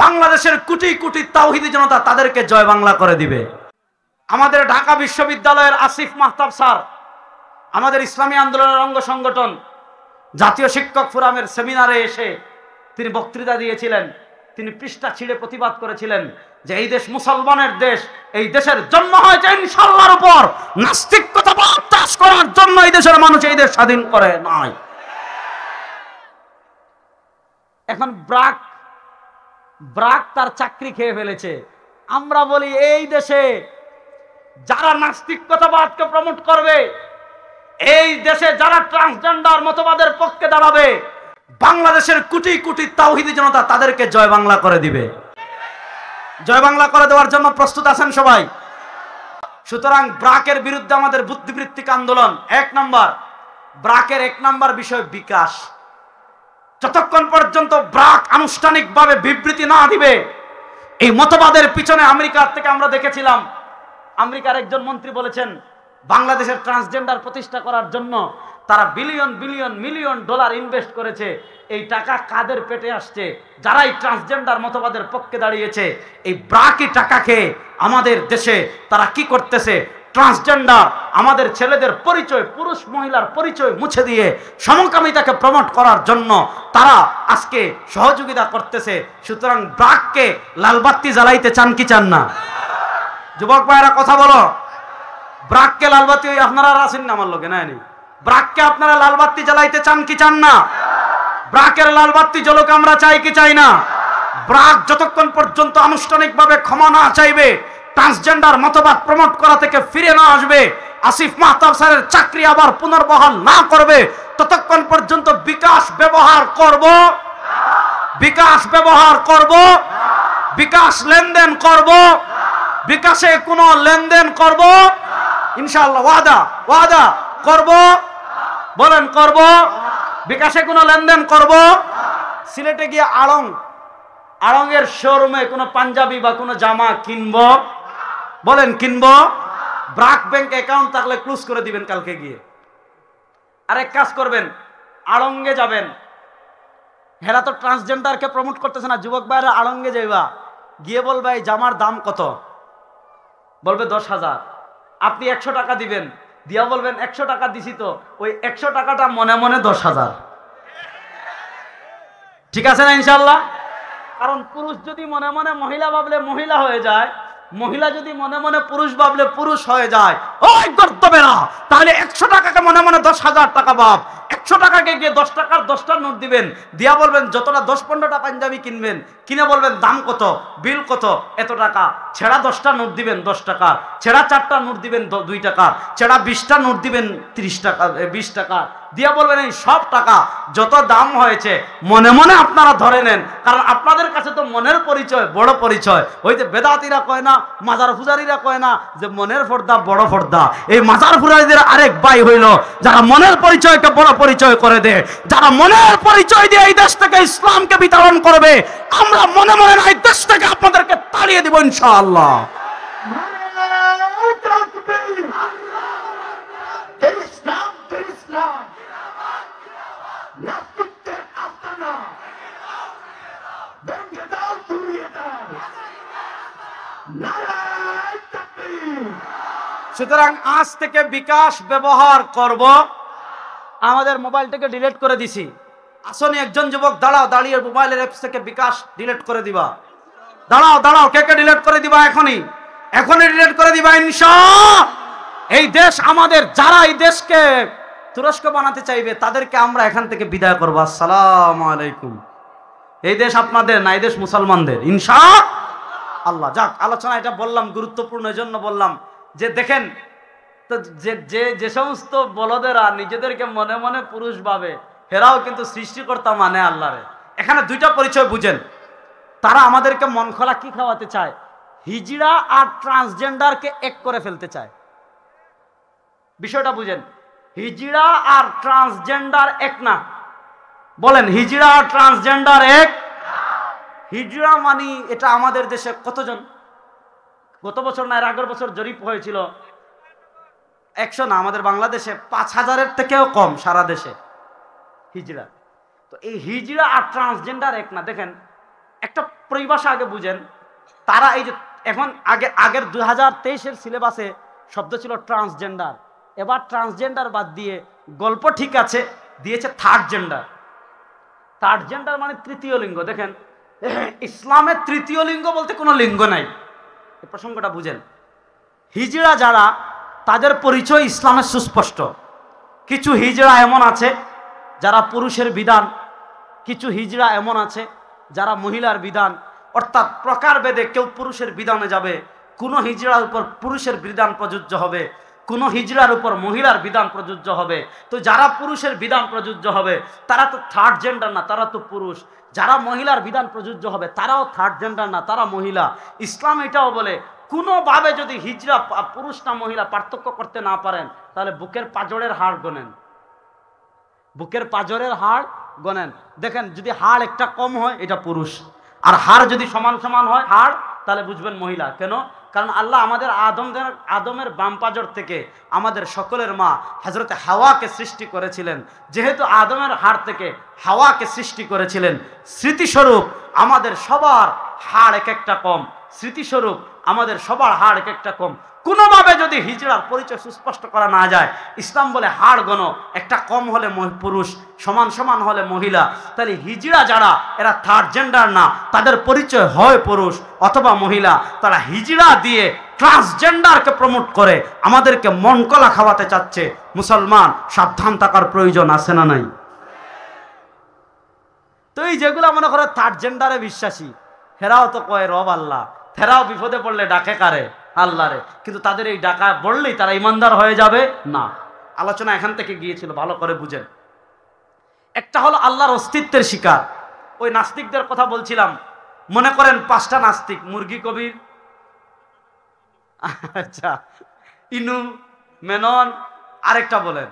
বাংলাদেশের কোটি কোটি তাওহীদি জনতা তাদেরকে জয় বাংলা করে দিবে। আমাদের ঢাকা বিশ্ববিদ্যালয়ের আসিফ মাহতাব স্যার আমাদের ইসলামী আন্দোলনের অঙ্গ সংগঠন জাতীয় শিক্ষক ফোরামের সেমিনারে এসে তিনি বক্তৃতা দিয়েছিলেন। তিনি পৃষ্ঠা ছিঁড়ে প্রতিবাদ করেছিলেন যে এই দেশ মুসলমানের দেশ, এই দেশের জন্ম হয়েছে ইনশাআল্লাহর উপর, নাস্তিকতাবাদ চাষ করার জন্য এই দেশের মানুষ এই দেশ স্বাধীন করে নাই। এখন ব্রাক তার চাকরি খেয়ে ফেলেছে। আমরা বলি এই দেশে যারা নাস্তিকতাবাদকে প্রমোট করবে, এই দেশে যারা ট্রান্সজেন্ডার মতবাদের পক্ষে দাঁড়াবে, বাংলাদেশের কোটি কোটি তাওহীদি জনতা তাদেরকে জয় বাংলা করে দিবে। জয় বাংলা করে দেওয়ার জন্য প্রস্তুত আছেন সবাই? সুতরাং ব্রাকের বিরুদ্ধে আমাদের বুদ্ধিবৃত্তিক আন্দোলন। ব্রাকের এক নাম্বার বিষয় বিকাশ। যতক্ষণ পর্যন্ত ব্রাক আনুষ্ঠানিকভাবে বিবৃতি না দিবে, এই মতবাদের পিছনে আমেরিকার থেকে আমরা দেখেছিলাম, আমেরিকার একজন মন্ত্রী বলেছেন বাংলাদেশের ট্রান্সজেন্ডার প্রতিষ্ঠা করার জন্য তারা billion billion million dollar invest করেছে। এই টাকা কাদের পেটে আসছে? যারা এই ট্রান্সজেন্ডার মতবাদের পক্ষে দাঁড়িয়েছে, এই ব্রাকই টাকা খেয়ে আমাদের দেশে তারা কি করতেছে? ট্রান্সজেন্ডার আমাদের ছেলেদের পরিচয়, পুরুষ মহিলার পরিচয় মুছে দিয়ে সমকামিতাকে প্রমোট করার জন্য তারা আজকে সহযোগিতা করতেছে। সুতরাং ব্রাককে লালবাতি জ্বালাইতে চান কি চান না? যুবক ভাইরা কথা বলো, ব্রাককে লালবাতি ওই আপনারা আসেন না আমার লোকে নাই, ব্রাককে আপনারা লালবাতি জ্বালাইতে চান কি চান না? ব্রাকের লালবাতি জ্বলুক আমরা চাই কি চাই না? ব্রাক যতক্ষণ পর্যন্ত আনুষ্ঠানিকভাবে ক্ষমা না চাইবে, ট্রান্সজেন্ডার মতবাদ প্রমোট করা থেকে ফিরে না আসবে, আসিফ মাহতাব স্যারের চাকরি আবার পুনর্বহাল না করবে, ততক্ষণ পর্যন্ত বিকাশ ব্যবহার করব, বিকাশ লেনদেন করব, বিকাশে কোনো লেনদেন করব ইনশাআল্লাহ। ওয়াদা করব, বলেন করব। বিকাশে কোনো লেনদেন করব। সিলেটে গিয়ে আড়ংয়ের শোরুমে কোনো পাঞ্জাবি বা কোনো জামা কিনব, বলেন কিনব। ব্রাক ব্যাংক অ্যাকাউন্ট থাকলে ক্লোজ করে দিবেন কালকে গিয়ে। আরেক কাজ করবেন, আড়ঙ্গে যাবেন। হেরা তো ট্রান্সজেন্ডারকে প্রমোট করতেছে না, যুবক ভাইরা আড়ঙ্গে যাইবা, গিয়ে বলবে এই জামার দাম কত? বলবে 10,000। আপনি 100 টাকা দিবেন, দিয়া বলবেন 100 টাকা দিছি তো, ওই 100 টাকাটা মনে মনে 10,000। ঠিক আছে না ইনশাআল্লাহ? কারণ পুরুষ যদি মনে মনে মহিলা ভাবলে মহিলা হয়ে যায়, মহিলা যদি মনে মনে পুরুষ ভাবলে পুরুষ হয়ে যায়। ওই কর্তব্যেরা, তাহলে 100 টাকাকে মনে মনে 10,000 টাকা ভাব। 100 টাকাকে গিয়ে 10 টাকার 10টা নোট দিবেন, দিয়া বলবেন যতটা 10-15টা পাঞ্জাবি কিনবেন, কিনে বলবেন দাম কত, বিল কত, এত টাকা। ছেঁড়া 10টা নোট দিবেন 10 টাকা, ছেঁড়া 4টা নোট দিবেন 2 টাকা, ছেঁড়া 20টা নোট দিবেন 30 টাকা, 20 টাকা দিয়া বলবেন এই সব টাকা যত দাম হয়েছে মনে মনে আপনারা ধরে নেন। কারণ আপনাদের কাছে তো মনের পরিচয় বড় পরিচয়। ওই যে বেদাতিরা কয় না, মাজার পূজারীরা কয় না যে মনের পর্দা বড় পর্দা, এই মাজার পূজারীদের আরেক ভাই হইল যারা মনের পরিচয়কে বড় পরিচয় করে দেয়, যারা মনের পরিচয় দিয়ে এই দেশ থেকে ইসলামকে বিতরণ করবে। আমরা মনে মনে না, এই দেশ থেকে আপনাদেরকে তাড়িয়ে দিব ইনশাআল্লাহ। সুতরাং আজ থেকে বিকাশ ব্যবহার করব। আমাদের মোবাইলটাকে ডিলিট করে দিছি। আসনি একজন যুবক দাঁড়াও, দাঁড়িয়ে মোবাইলের অ্যাপস থেকে বিকাশ ডিলিট করে দিবা। দাঁড়াও, কে ডিলিট করে দিবা? এখনই ডিলিট করে দিবা ইনশাআল্লাহ। এই দেশ আমাদের, যারা এই দেশকে তুরস্ক বানাতে চাইবে তাদেরকে আমরা এখান থেকে বিদায় করব। আসসালামু আলাইকুম। এই দেশ আপনাদের না, এই দেশ মুসলমানদের ইনশাআল্লাহ। যাক, আলোচনা এটা বললাম গুরুত্বপূর্ণ, এজন্য বললাম যে দেখেন তো যে সমস্ত বলদেরা নিজেদেরকে মনে মনে পুরুষ ভাবে, হেরাও কিন্তু সৃষ্টিকর্তা মানে আল্লাহরে। এখানে দুইটা পরিচয় বুঝেন। তারা আমাদেরকে মন খোলা কি খাওয়াতে চায়? হিজড়া আর ট্রান্সজেন্ডারকে এক করে ফেলতে চায়। বিষয়টা বুঝেন, হিজড়া আর ট্রান্সজেন্ডার এক না। বলেন হিজড়া আর ট্রান্সজেন্ডার এক? হিজড়া মানে এটা আমাদের দেশে কতজন? গত বছর না এর আগের বছর জরিপ হয়েছিল, 100 না, আমাদের বাংলাদেশে 5,000-এর থেকেও কম সারা দেশে হিজড়া। তো এই হিজড়া আর ট্রান্সজেন্ডার এক না। দেখেন একটা পরিভাষা আগে বুঝেন, তারা এই যে এখন আগের 2023-এর সিলেবাসে শব্দ ছিল ট্রান্সজেন্ডার, এবার ট্রান্সজেন্ডার বাদ দিয়ে গল্প ঠিক আছে দিয়েছে থার্ড জেন্ডার। থার্ড জেন্ডার মানে তৃতীয় লিঙ্গ। দেখেন ইসলামের তৃতীয় লিঙ্গ বলতে কোনো লিঙ্গ নাই, এই প্রসঙ্গটা বুঝেন। হিজড়া যারা, তাদের পরিচয় ইসলামের সুস্পষ্ট। কিছু হিজড়া এমন আছে যারা পুরুষের বিধান, কিছু হিজড়া এমন আছে যারা মহিলার বিধান, অর্থাৎ প্রকারভেদে কেউ পুরুষের বিধানে যাবে, কোনো হিজড়ার উপর পুরুষের বিধান প্রযোজ্য হবে, কোনো হিজড়ার উপর মহিলার বিধান প্রযোজ্য হবে। তো যারা পুরুষের বিধান প্রযোজ্য হবে তারা তো থার্ড জেন্ডার না, তারা তো পুরুষ। যারা মহিলার বিধান প্রযোজ্য হবে তারাও থার্ড জেন্ডার না, তারা মহিলা। ইসলাম এটাও বলে কোনোভাবে যদি হিজড়া পুরুষ না মহিলা পার্থক্য করতে না পারেন তাহলে বুকের পাঁজরের হাড় গোনেন, বুকের পাঁজরের হাড় গোনেন। দেখেন যদি হাড় একটা কম হয় এটা পুরুষ, আর হাড় যদি সমান সমান হয় হাড়, তাহলে বুঝবেন মহিলা। কেন? কারণ আল্লাহ আমাদের আদমের বাম পাঁজর থেকে আমাদের সকলের মা হযরতে হাওয়াকে সৃষ্টি করেছিলেন। যেহেতু আদমের হাড় থেকে হাওয়াকে সৃষ্টি করেছিলেন, স্মৃতিস্বরূপ আমাদের সবার হাড় এক একটা কম, স্মৃতিস্বরূপ আমাদের সবার হাড় এক একটা কম। কোনোভাবে যদি হিজড়ার পরিচয় সুস্পষ্ট করা না যায়, ইসলাম বলে হাড় গণ, একটা কম হলে পুরুষ, সমান সমান হলে মহিলা। তাহলে হিজড়া যারা, এরা থার্ড জেন্ডার না, তাদের পরিচয় হয় পুরুষ অথবা মহিলা। তারা হিজড়া দিয়ে ট্রান্সজেন্ডারকে প্রমোট করে আমাদেরকে মন কলা খাওয়াতে চাচ্ছে। মুসলমান সাবধান থাকার প্রয়োজন আছে না নাই? তো এই যেগুলো মনে করে থার্ড জেন্ডারে বিশ্বাসী, হেরাও তো কয় রব আল্লাহ, হেরাও বিপদে পড়লে ডাকে কারে? আল্লাহরে। কিন্তু তাদের এই ডাকা বললেই তারা ইমানদার হয়ে যাবে না। আলোচনা এখান থেকে গিয়েছিল, ভালো করে বুঝেন। একটা হলো আল্লাহর অস্তিত্বের শিকার, ওই নাস্তিকদের কথা বলছিলাম। মনে করেন 5টা নাস্তিক, মুরগি কবির, আচ্ছা ইনু মেনন, আরেকটা বলেন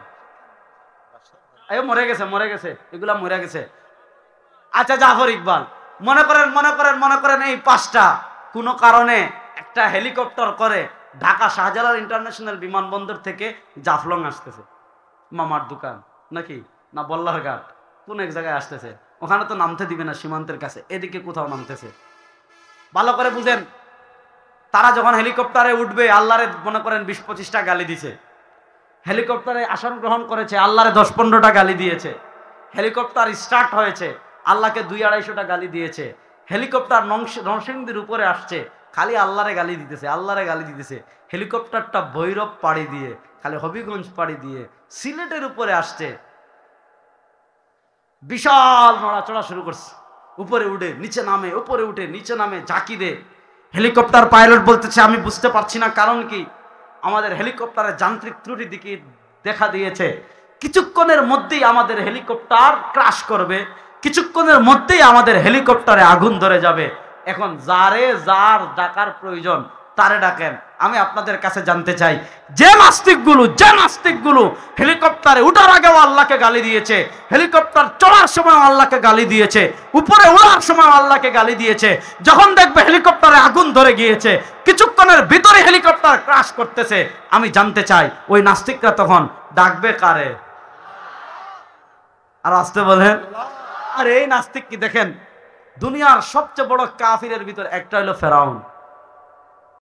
মরে গেছে এগুলা মরে গেছে, আচ্ছা জাফর ইকবাল। মনে করেন এই 5টা কোনো কারণে একটা হেলিকপ্টার করে ঢাকা শাহজালাল ইন্টারন্যাশনাল বিমানবন্দর থেকে জাফলং আসতেছে, মামার দোকান নাকি না বল্লারঘাট, কোন এক জায়গায় আসতেছে। ওখানে তো নামতে দিবে না, সীমান্তের কাছে, এদিকে কোথাও নামতেছে। ভালো করে বুঝেন, তারা যখন হেলিকপ্টারে উঠবে আল্লাহরে মনে করেন 20-25টা গালি দিছে। হেলিকপ্টারে আসন গ্রহণ করেছে, আল্লাহরে 10-15টা গালি দিয়েছে। হেলিকপ্টার স্টার্ট হয়েছে, আল্লাহকে 200-250টা গালি দিয়েছে। হেলিকপ্টার নরসিংদীর উপরে আসছে, খালি আল্লাহরে গালি দিতেছে। হেলিকপ্টারটা ভৈরব পাড়ি দিয়ে, খালি হবিগঞ্জ পাড়ি দিয়ে সিলেটের উপরে আসছে, বিশাল নড়াচড়া শুরু করছে। উপরে উঠে নিচে নামে, উপরে উঠে নিচে নামে, ঝাঁকি দে। হেলিকপ্টার পাইলট বলতেছে আমি বুঝতে পারছি না কারণ কি, আমাদের হেলিকপ্টারের যান্ত্রিক ত্রুটি দিকে দেখা দিয়েছে, কিছুক্ষণের মধ্যেই আমাদের হেলিকপ্টার ক্র্যাশ করবে, কিছুক্ষণের মধ্যেই আমাদের হেলিকপ্টারে আগুন ধরে যাবে। এখন যার ডাকার প্রয়োজন তারে ডাকেন। আমি আপনাদের কাছে জানতে চাই, যে নাস্তিকগুলো হেলিকপ্টারে উঠার আগেও আল্লাহকে গালি দিয়েছে, হেলিকপ্টার চড়ার সময় আল্লাহকে গালি দিয়েছে, উপরে ওড়ার সময় আল্লাহকে গালি দিয়েছে, যখন দেখবে হেলিকপ্টারে আগুন ধরে গিয়েছে, কিছুক্ষণের ভিতরে হেলিকপ্টার ক্র্যাশ করতেছে, আমি জানতে চাই ওই নাস্তিকরা তখন ডাকবে কারে? আর আসতে বলেন। আর এই নাস্তিক কি দেখেন, দুনিয়ার সবচেয়ে বড় কাফিরের ভিতর একটা হলো ফেরাউন।